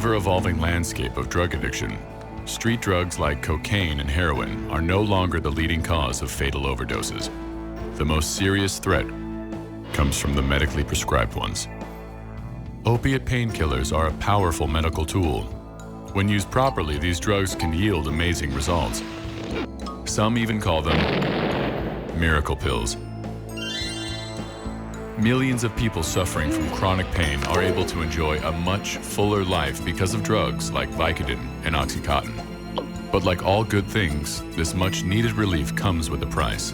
ever-evolving landscape of drug addiction, street drugs like cocaine and heroin are no longer the leading cause of fatal overdoses. The most serious threat comes from the medically prescribed ones. Opiate painkillers are a powerful medical tool. When used properly, these drugs can yield amazing results. Some even call them miracle pills. Millions of people suffering from chronic pain are able to enjoy a much fuller life because of drugs like Vicodin and Oxycontin. But like all good things, this much-needed relief comes with a price.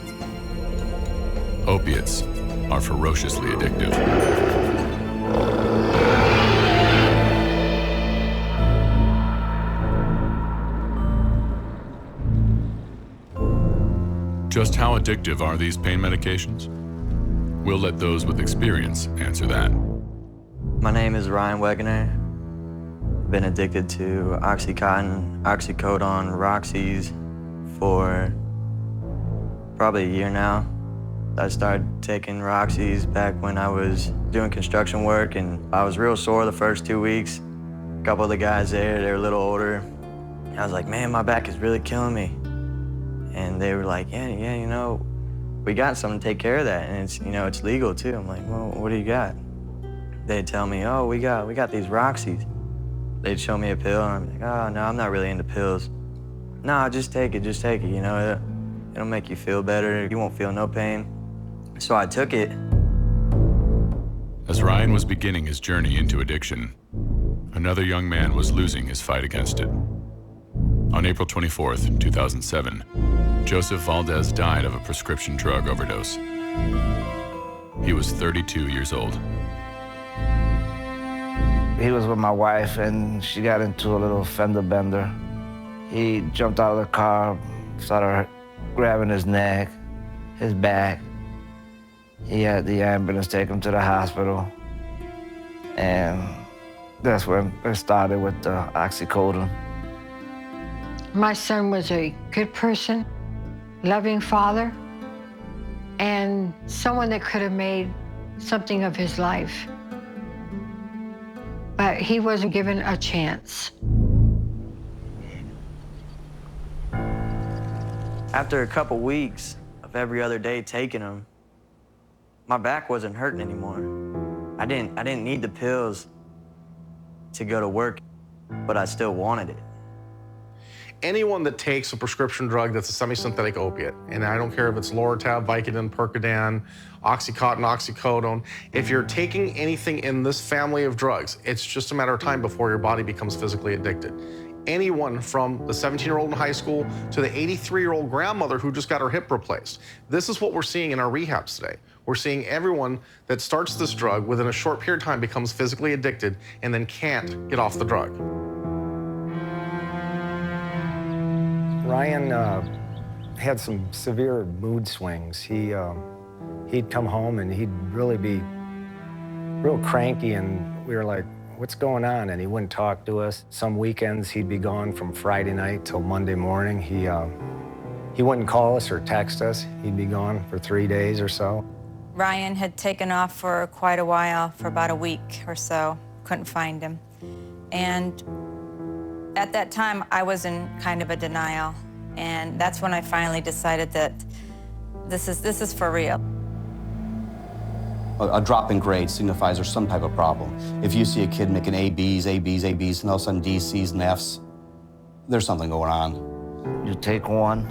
Opiates are ferociously addictive. Just how addictive are these pain medications? We'll let those with experience answer that. My name is Ryan Wegener. I've been addicted to Oxycontin, oxycodone, Roxys for probably a year now. I started taking Roxys back when I was doing construction work, and I was real sore the first 2 weeks. A couple of the guys there, they were a little older. I was like, man, my back is really killing me. And they were like, yeah, you know, we got something to take care of that, and it's, you know, it's legal too. I'm like, well, what do you got? They'd tell me, oh, we got these Roxys. They'd show me a pill, and I'm like, oh, no, I'm not really into pills. No, just take it, you know, it'll make you feel better. You won't feel no pain. So I took it. As Ryan was beginning his journey into addiction, another young man was losing his fight against it. On April 24th, 2007, Joseph Valdez died of a prescription drug overdose. He was 32 years old. He was with my wife, and she got into a little fender bender. He jumped out of the car, started grabbing his neck, his back. He had the ambulance take him to the hospital, and that's when it started with the oxycodone. My son was a good person, loving father, and someone that could have made something of his life. But he wasn't given a chance. After a couple weeks of every other day taking them, my back wasn't hurting anymore. I didn't need the pills to go to work, but I still wanted it. Anyone that takes a prescription drug that's a semi-synthetic opiate, and I don't care if it's Loratab, Vicodin, Percodan, Oxycontin, oxycodone, if you're taking anything in this family of drugs, it's just a matter of time before your body becomes physically addicted. Anyone from the 17-year-old in high school to the 83-year-old grandmother who just got her hip replaced. This is what we're seeing in our rehabs today. We're seeing everyone that starts this drug within a short period of time becomes physically addicted and then can't get off the drug. Ryan had some severe mood swings. He'd come home and he'd really be real cranky, and we were like, what's going on? And he wouldn't talk to us. Some weekends he'd be gone from Friday night till Monday morning. He wouldn't call us or text us. He'd be gone for 3 days or so. Ryan had taken off for quite a while, for about a week or so. Couldn't find him. And at that time, I was in kind of a denial, and that's when I finally decided that this is for real. A drop in grade signifies there's some type of problem. If you see a kid making A, Bs, A, Bs, A, Bs, and all of a sudden D's, C's, and F's, there's something going on. You take one.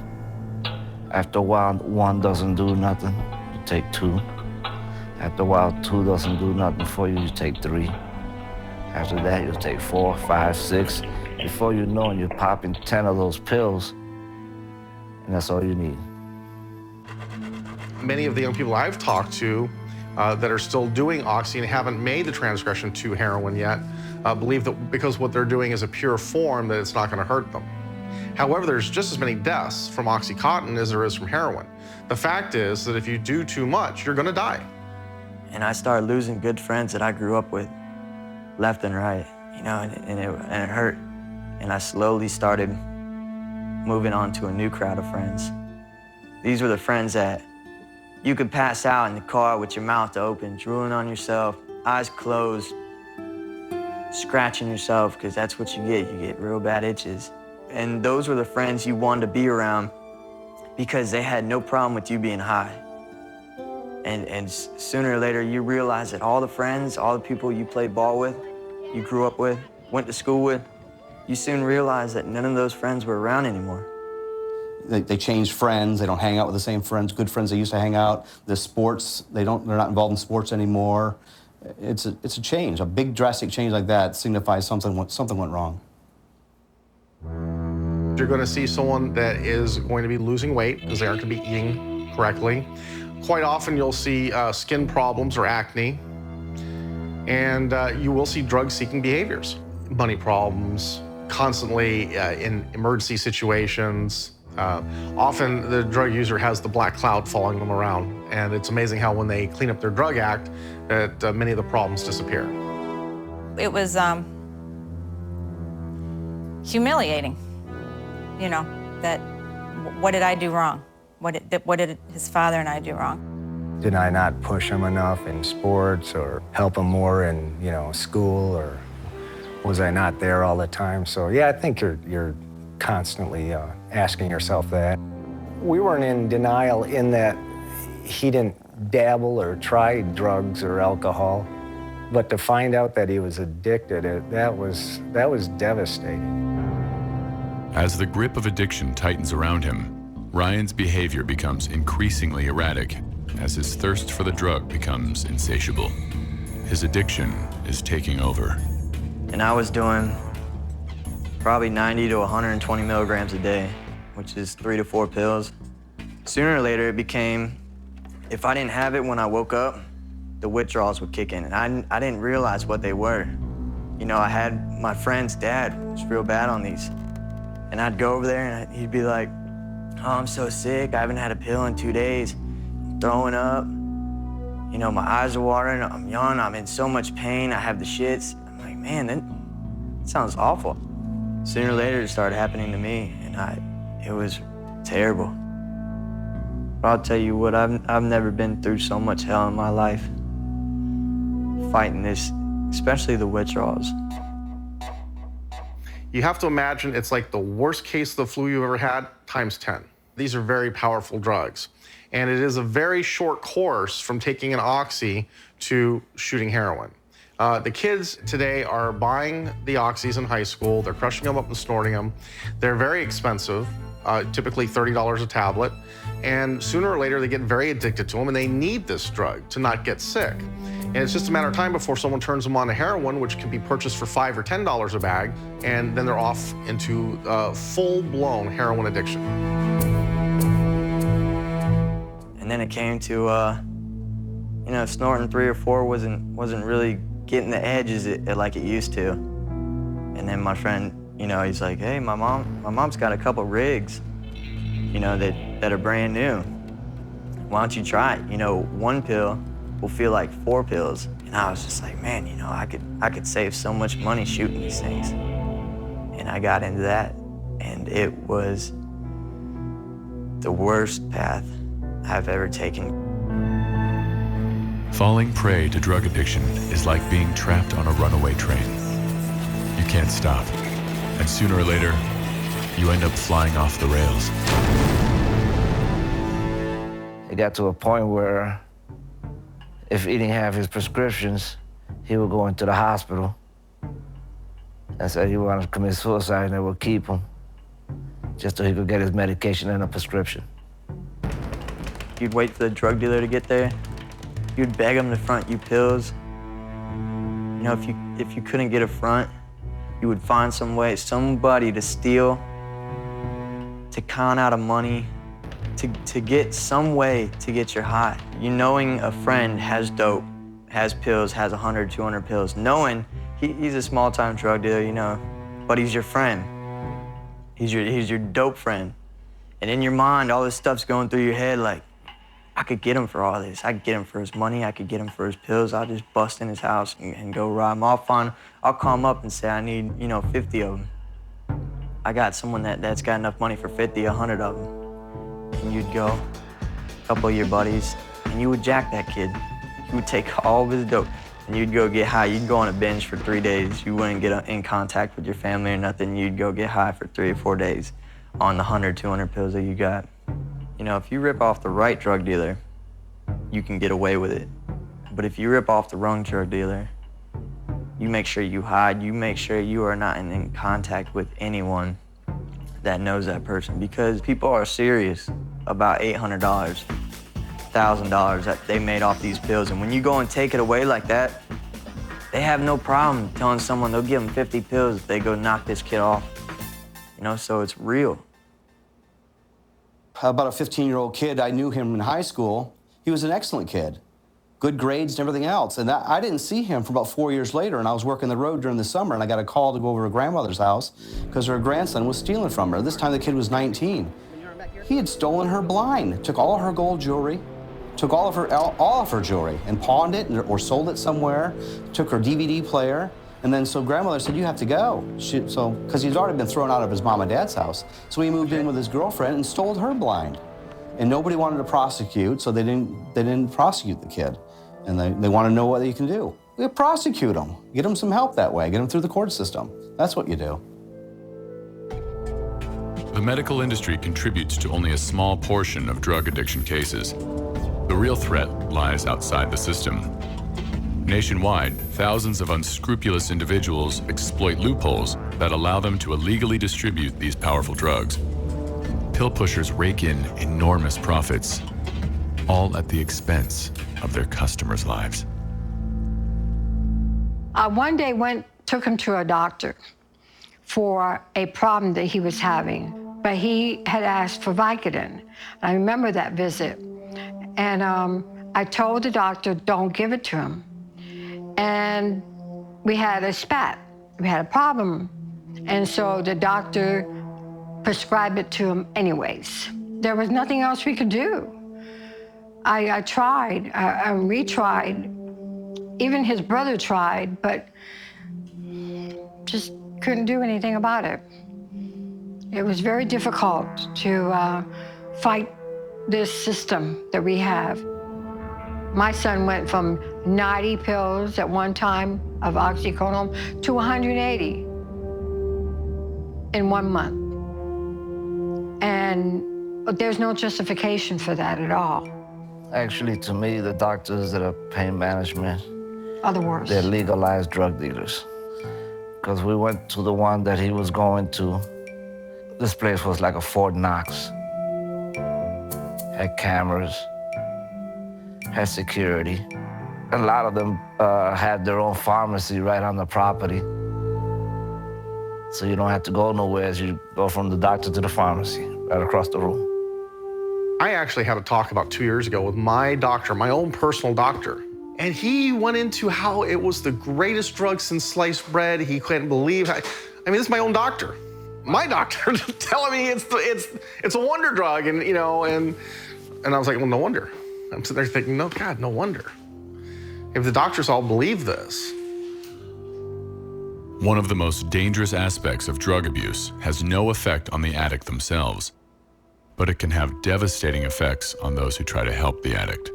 After a while, one doesn't do nothing. You take two. After a while, two doesn't do nothing for you. You take three. After that, you'll take 4, 5, 6. Before you know it, you're popping 10 of those pills, and that's all you need. Many of the young people I've talked to that are still doing oxy and haven't made the transgression to heroin yet believe that because what they're doing is a pure form, that it's not going to hurt them. However, there's just as many deaths from Oxycontin as there is from heroin. The fact is that if you do too much, you're going to die. And I started losing good friends that I grew up with, left and right, you know, and it hurt. And I slowly started moving on to a new crowd of friends. These were the friends that you could pass out in the car with your mouth open, drooling on yourself, eyes closed, scratching yourself, because that's what you get real bad itches. And those were the friends you wanted to be around because they had no problem with you being high. And sooner or later, you realize that all the friends, all the people you played ball with, you grew up with, went to school with, you soon realize that none of those friends were around anymore. They changed friends. They don't hang out with the same friends, good friends they used to hang out. The sports, they're not involved in sports anymore. It's a change. A big drastic change like that signifies something went wrong. You're going to see someone that is going to be losing weight because they aren't going to be eating correctly. Quite often you'll see skin problems or acne, and you will see drug-seeking behaviors. Money problems, constantly in emergency situations. Often the drug user has the black cloud following them around, and it's amazing how when they clean up their drug act, that many of the problems disappear. It was humiliating, you know, that what did I do wrong? What did his father and I do wrong? Did I not push him enough in sports or help him more in, school, or was I not there all the time? So yeah, I think you're constantly asking yourself that. We weren't in denial in that he didn't dabble or try drugs or alcohol, but to find out that he was addicted, that was devastating. As the grip of addiction tightens around him, Ryan's behavior becomes increasingly erratic as his thirst for the drug becomes insatiable. His addiction is taking over. And I was doing probably 90 to 120 milligrams a day, which is 3 to 4 pills. Sooner or later, it became, if I didn't have it when I woke up, the withdrawals would kick in. And I didn't realize what they were. I had my friend's dad was real bad on these. And I'd go over there and he'd be like, "Oh, I'm so sick. I haven't had a pill in 2 days. I'm throwing up. My eyes are watering. I'm yawning. I'm in so much pain. I have the shits." I'm like, man, that sounds awful. Sooner or later, it started happening to me, and it was terrible. But I'll tell you what, I've never been through so much hell in my life fighting this, especially the withdrawals. You have to imagine it's like the worst case of the flu you've ever had times 10. These are very powerful drugs. And it is a very short course from taking an oxy to shooting heroin. The kids today are buying the oxys in high school. They're crushing them up and snorting them. They're very expensive, typically $30 a tablet. And sooner or later, they get very addicted to them, and they need this drug to not get sick. And it's just a matter of time before someone turns them on to heroin, which can be purchased for $5 or $10 a bag, and then they're off into full-blown heroin addiction. And then it came to, snorting 3 or 4 wasn't really getting the edge like it used to. And then my friend, he's like, "Hey, my mom's got a couple rigs, that are brand new. Why don't you try it? 1 pill will feel like 4 pills." And I was just like, man, I could save so much money shooting these things. And I got into that, and it was the worst path I've ever taken. Falling prey to drug addiction is like being trapped on a runaway train. You can't stop, and sooner or later, you end up flying off the rails. It got to a point where if he didn't have his prescriptions, he would go into the hospital and say he wanted to commit suicide, and they would keep him just so he could get his medication and a prescription. You'd wait for the drug dealer to get there. You'd beg them to front you pills. If you couldn't get a front, you would find somebody to steal, to con out of money, to get some way to get your high. Knowing a friend has dope, has pills, has 100, 200 pills, knowing he's a small-time drug dealer, but he's your friend. He's your dope friend. And in your mind, all this stuff's going through your head like, I could get him for all this. I could get him for his money. I could get him for his pills. I'll just bust in his house and go rob him. I'll call him up and say, I need, 50 of them. I got someone that's got enough money for 50, 100 of them. And you'd go, a couple of your buddies, and you would jack that kid. You would take all of his dope. and you'd go get high. You'd go on a binge for 3 days. You wouldn't get in contact with your family or nothing. You'd go get high for 3 or 4 days on the 100, 200 pills that you got. You know, if you rip off the right drug dealer, you can get away with it. But if you rip off the wrong drug dealer, you make sure you hide. You make sure you are not in contact with anyone that knows that person, because people are serious about $800, $1,000 that they made off these pills. And when you go and take it away like that, they have no problem telling someone they'll give them 50 pills if they go knock this kid off. You know, so it's real. About a 15-year-old kid, I knew him in high school. He was an excellent kid, good grades and everything else. And I didn't see him for about 4 years later, and I was working the road during the summer, and I got a call to go over to her grandmother's house because her grandson was stealing from her. This time the kid was 19. He had stolen her blind, took all of her gold jewelry, took all of her jewelry and pawned it or sold it somewhere, took her DVD player, and then so grandmother said, you have to go. Because he's already been thrown out of his mom and dad's house. So he moved in with his girlfriend and stole her blind. And nobody wanted to prosecute, so they didn't prosecute the kid. And they want to know what you can do. We prosecute them, get them some help that way, get them through the court system. That's what you do. The medical industry contributes to only a small portion of drug addiction cases. The real threat lies outside the system. Nationwide, thousands of unscrupulous individuals exploit loopholes that allow them to illegally distribute these powerful drugs. Pill pushers rake in enormous profits, all at the expense of their customers' lives. I one day took him to a doctor for a problem that he was having, but he had asked for Vicodin. I remember that visit. And I told the doctor, don't give it to him. And we had a spat. We had a problem. And so the doctor prescribed it to him anyways. There was nothing else we could do. I tried, I retried. Even his brother tried, but just couldn't do anything about it. It was very difficult to fight this system that we have. My son went from 90 pills at one time of oxycodone to 180 in 1 month. And there's no justification for that at all. Actually, to me, the doctors that are pain management, Are the worst. they're legalized drug dealers. Because we went to the one that he was going to. This place was like a Fort Knox. Had cameras, had security. A lot of them had their own pharmacy right on the property. So you don't have to go nowhere as you go from the doctor to the pharmacy, right across the room. I actually had a talk about 2 years ago with my doctor, my own personal doctor. And he went into how it was the greatest drug since sliced bread. He couldn't believe how, I mean, this is my own doctor. My doctor telling me it's a wonder drug, and you know, and I was like, well, no wonder. I'm sitting there thinking, no, God, no wonder. If the doctors all believe this. One of the most dangerous aspects of drug abuse has no effect on the addict themselves, but it can have devastating effects on those who try to help the addict.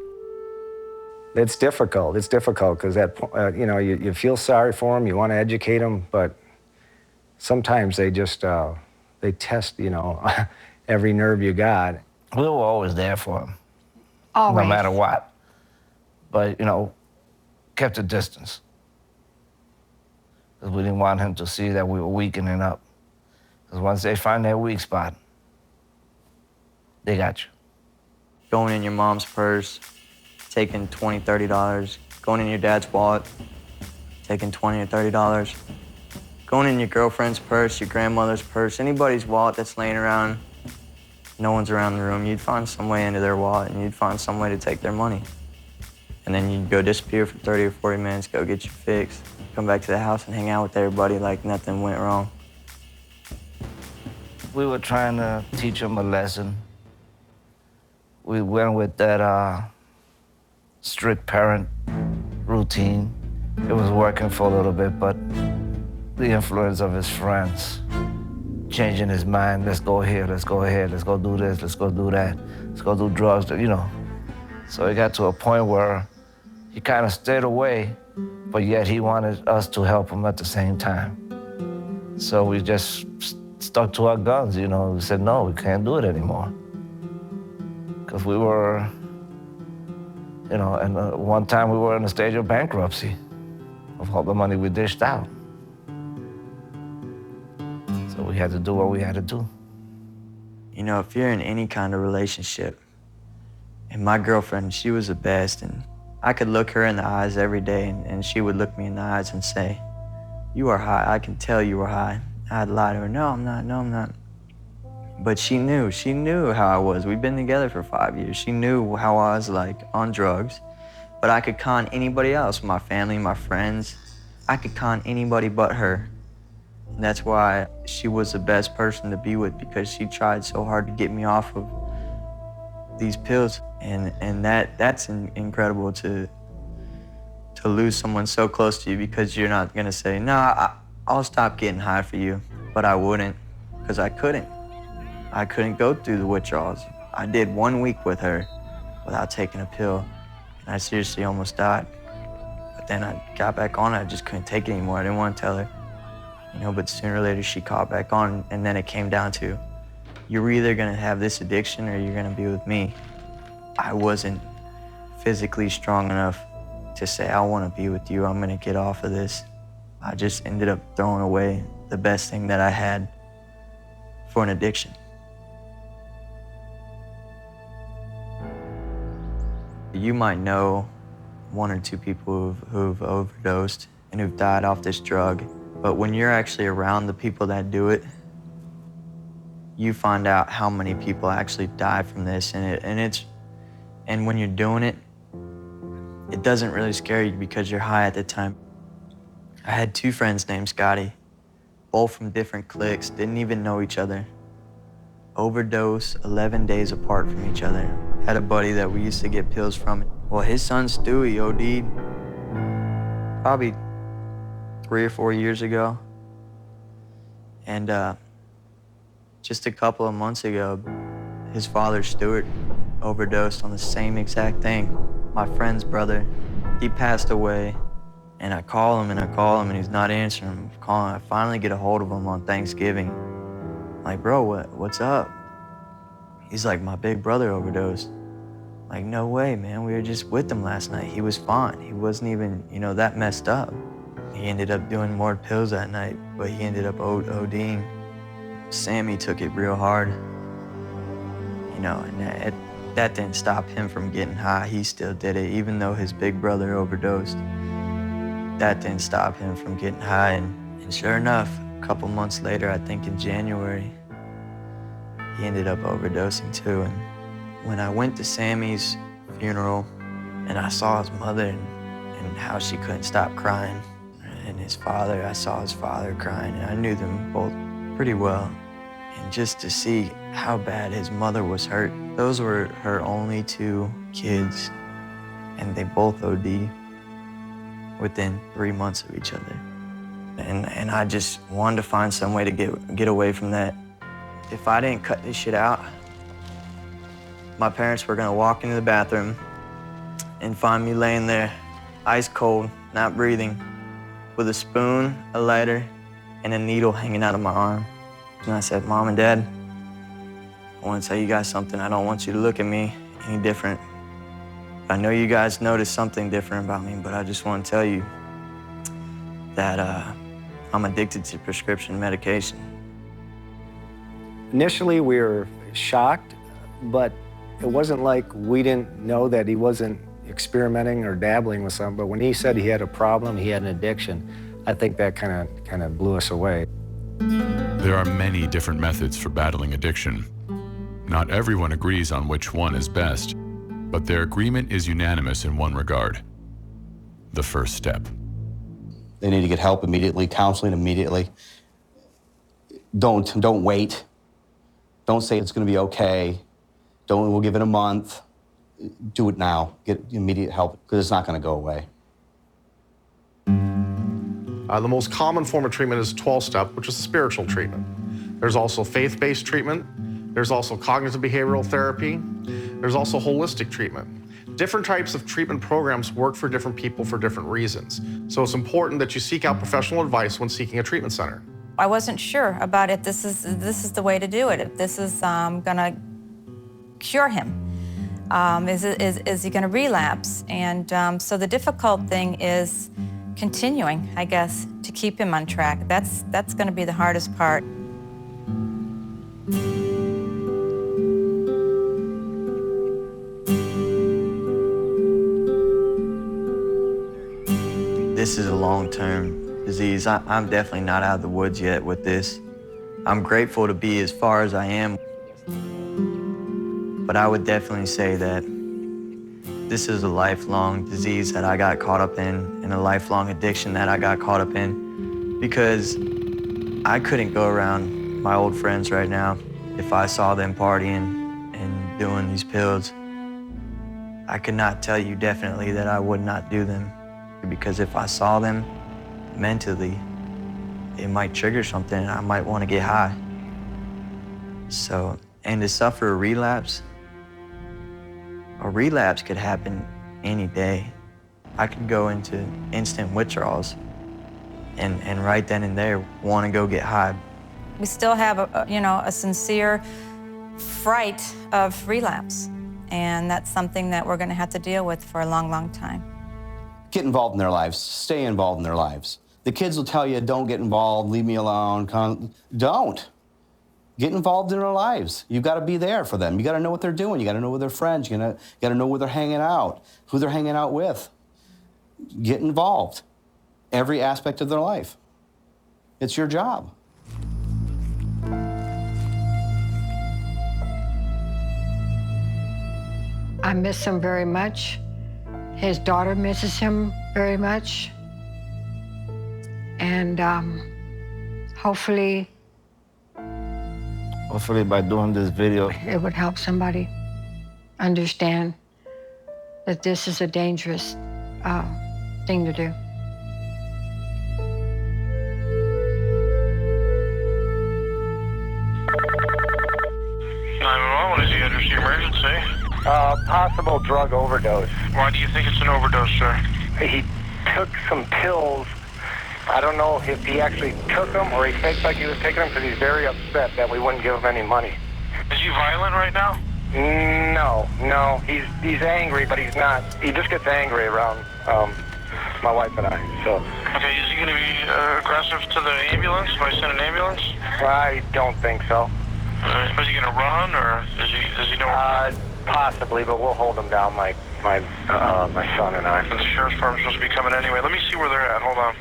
It's difficult. It's difficult because you know, you feel sorry for them, you want to educate them, but sometimes they just they test, you know, every nerve you got. We were always there for him, Always. no matter what. But, you know, kept a distance. Because we didn't want him to see that we were weakening up. Because once they find their weak spot, they got you. Going in your mom's purse, taking $20, $30. Going in your dad's wallet, taking $20 or $30. Going in your girlfriend's purse, your grandmother's purse, anybody's wallet that's laying around, no one's around the room, you'd find some way into their wallet and you'd find some way to take their money. And then you'd go disappear for 30 or 40 minutes, go get your fix, come back to the house and hang out with everybody like nothing went wrong. We were trying to teach him a lesson. We went with that strict parent routine. It was working for a little bit, but the influence of his friends, changing his mind, let's go here, let's go ahead, let's go do this, let's go do that, let's go do drugs, you know. So it got to a point where He kind of stayed away, but yet he wanted us to help him at the same time. So we just stuck to our guns, you know. We said, no, we can't do it anymore. Because we were, you know, and one time we were in a stage of bankruptcy of all the money we dished out. So we had to do what we had to do. You know, if you're in any kind of relationship, and my girlfriend, she was the best, and I could look her in the eyes every day, and she would look me in the eyes and say, "You are high. I can tell you were high." I'd lie to her, "No, I'm not. No, I'm not." But she knew how I was. We'd been together for 5 years. She knew how I was like on drugs, but I could con anybody else, my family, my friends. I could con anybody but her. And that's why she was the best person to be with, because she tried so hard to get me off of these pills. And that's incredible to lose someone so close to you, because you're not gonna say, "No, I'll stop getting high for you." But I wouldn't, because I couldn't. I couldn't go through the withdrawals. I did 1 week with her without taking a pill, and I seriously almost died. But then I got back on it. I just couldn't take it anymore. I didn't want to tell her, you know, but sooner or later she caught back on, and then it came down to, you're either gonna have this addiction or you're gonna be with me. I wasn't physically strong enough to say, "I wanna be with you, I'm gonna get off of this." I just ended up throwing away the best thing that I had for an addiction. You might know 1 or 2 people who've overdosed and who've died off this drug, but when you're actually around the people that do it, you find out how many people actually die from this, and when you're doing it, it doesn't really scare you because you're high at the time. I had 2 friends named Scotty, both from different cliques, didn't even know each other. Overdose 11 days apart from each other. Had a buddy that we used to get pills from. Well, his son Stewie OD'd probably 3 or 4 years ago. And just a couple of months ago, his father, Stuart, overdosed on the same exact thing. My friend's brother, he passed away, and I call him and he's not answering. I'm calling, I finally get a hold of him on Thanksgiving. I'm like, "Bro, what's up?" He's like, "My big brother overdosed." I'm like, "No way, man. We were just with him last night. He was fine. He wasn't even, you know, that messed up." He ended up doing more pills that night, but he ended up ODing. Sammy took it real hard, you know, and that didn't stop him from getting high. He still did it, even though his big brother overdosed. That didn't stop him from getting high, and sure enough, a couple months later, I think in January, he ended up overdosing too. And when I went to Sammy's funeral and I saw his mother and how she couldn't stop crying, and his father, I saw his father crying, and I knew them both pretty well. And just to see how bad his mother was hurt, those were her only 2 kids, and they both OD'd within 3 months of each other. And I just wanted to find some way to get away from that. If I didn't cut this shit out, my parents were gonna walk into the bathroom and find me laying there, ice cold, not breathing, with a spoon, a lighter, and a needle hanging out of my arm. And I said, "Mom and Dad, I want to tell you guys something. I don't want you to look at me any different. I know you guys noticed something different about me, but I just want to tell you that I'm addicted to prescription medication." Initially, we were shocked, but it wasn't like we didn't know that he wasn't experimenting or dabbling with something. But when he said he had a problem, he had an addiction, I think that kind of blew us away. There are many different methods for battling addiction. Not everyone agrees on which one is best, but their agreement is unanimous in one regard: the first step. They need to get help immediately, counseling immediately. Don't wait. Don't say it's going to be okay. We'll give it a month. Do it now. Get immediate help, because it's not going to go away. The most common form of treatment is 12-step, which is a spiritual treatment. There's also faith-based treatment. There's also cognitive behavioral therapy. There's also holistic treatment. Different types of treatment programs work for different people for different reasons. So it's important that you seek out professional advice when seeking a treatment center. I wasn't sure about it. This is the way to do it. If this is gonna cure him. Is he gonna relapse? And so the difficult thing is continuing, I guess, to keep him on track. That's gonna be the hardest part. This is a long-term disease. I'm definitely not out of the woods yet with this. I'm grateful to be as far as I am. But I would definitely say that this is a lifelong disease that I got caught up in, and a lifelong addiction that I got caught up in, because I couldn't go around my old friends right now if I saw them partying and doing these pills. I could not tell you definitely that I would not do them, because if I saw them mentally, it might trigger something and I might want to get high. So, and to suffer a relapse could happen any day. I could go into instant withdrawals and right then and there want to go get high. We still have a sincere fright of relapse, and that's something that we're going to have to deal with for a long, long time. Get involved in their lives. Stay involved in their lives. The kids will tell you, don't get involved, leave me alone. Don't. Get involved in their lives. You've got to be there for them. You got to know what they're doing. You got to know with their friends. You got to know where they're hanging out, who they're hanging out with. Get involved. Every aspect of their life. It's your job. I miss him very much. His daughter misses him very much. And hopefully by doing this video, it would help somebody understand that this is a dangerous thing to do. What is the emergency emergency? Possible drug overdose. Why do you think it's an overdose, sir? He took some pills. I don't know if he actually took them or he faked like he was taking them because he's very upset that we wouldn't give him any money. Is he violent right now? No. He's angry, but he's not. He just gets angry around my wife and I. So. Okay, is he going to be aggressive to the ambulance? Do I send an ambulance? I don't think so. Is he going to run, or does he know? Possibly, but we'll hold him down, my son and I. And the sheriff's department's supposed to be coming anyway. Let me see where they're at. Hold on.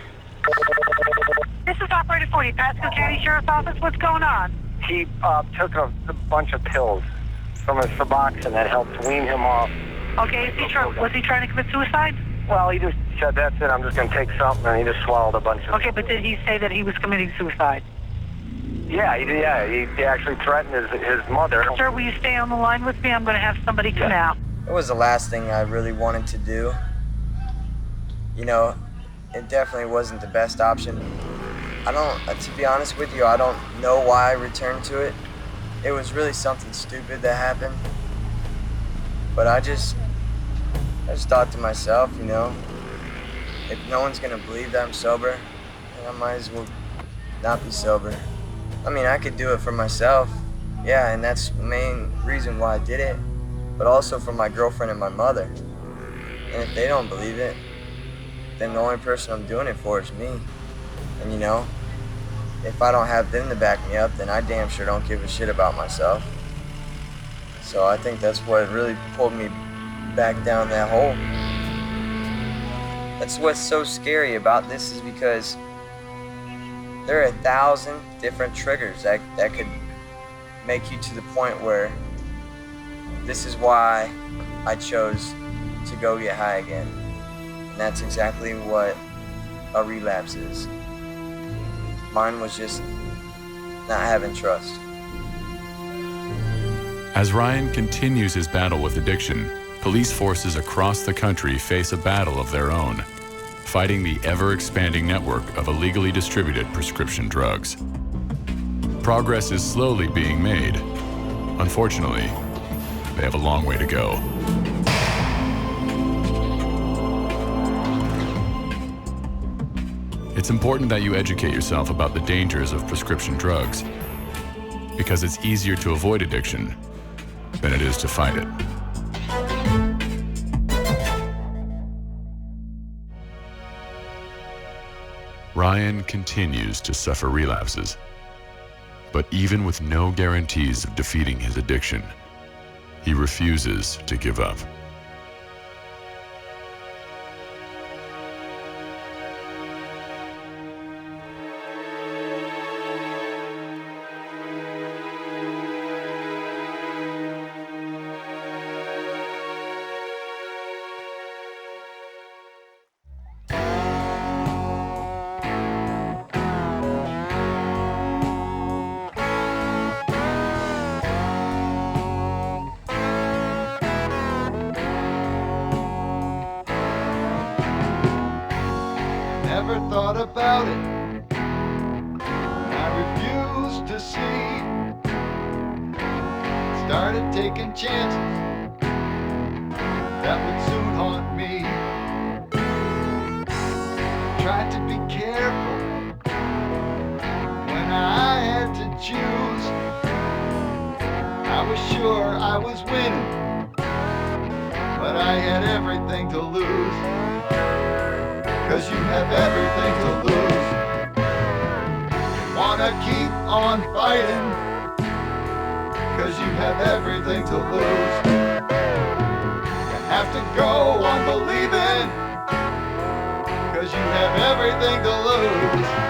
This is Operator 40, Pasco County Sheriff's Office. What's going on? He took a bunch of pills from his Suboxone that helped wean him off. Okay, was he trying to commit suicide? Well, he just said, that's it, I'm just going to take something, and he just swallowed a bunch of... Okay, but did he say that he was committing suicide? Yeah, he actually threatened his mother. Sir, will you stay on the line with me? I'm going to have somebody come out. It was the last thing I really wanted to do. You know, it definitely wasn't the best option. To be honest with you, I don't know why I returned to it. It was really something stupid that happened. But I just thought to myself, you know, if no one's gonna believe that I'm sober, then I might as well not be sober. I mean, I could do it for myself, yeah, and that's the main reason why I did it, but also for my girlfriend and my mother. And if they don't believe it, then the only person I'm doing it for is me. And you know, if I don't have them to back me up, then I damn sure don't give a shit about myself. So I think that's what really pulled me back down that hole. That's what's so scary about this, is because there are 1,000 different triggers that could make you to the point where this is why I chose to go get high again. And that's exactly what a relapse is. Mine was just not having trust. As Ryan continues his battle with addiction, police forces across the country face a battle of their own, fighting the ever-expanding network of illegally distributed prescription drugs. Progress is slowly being made. Unfortunately, they have a long way to go. It's important that you educate yourself about the dangers of prescription drugs, because it's easier to avoid addiction than it is to fight it. Ryan continues to suffer relapses, but even with no guarantees of defeating his addiction, he refuses to give up. Never thought about it, I refused to see. Started taking chances that would soon haunt me. Tried to be careful when I had to choose. I was sure I was winning, but I had everything to lose. 'Cause you have everything to lose. Wanna keep on fighting, 'cause you have everything to lose. You have to go on believing, 'cause you have everything to lose.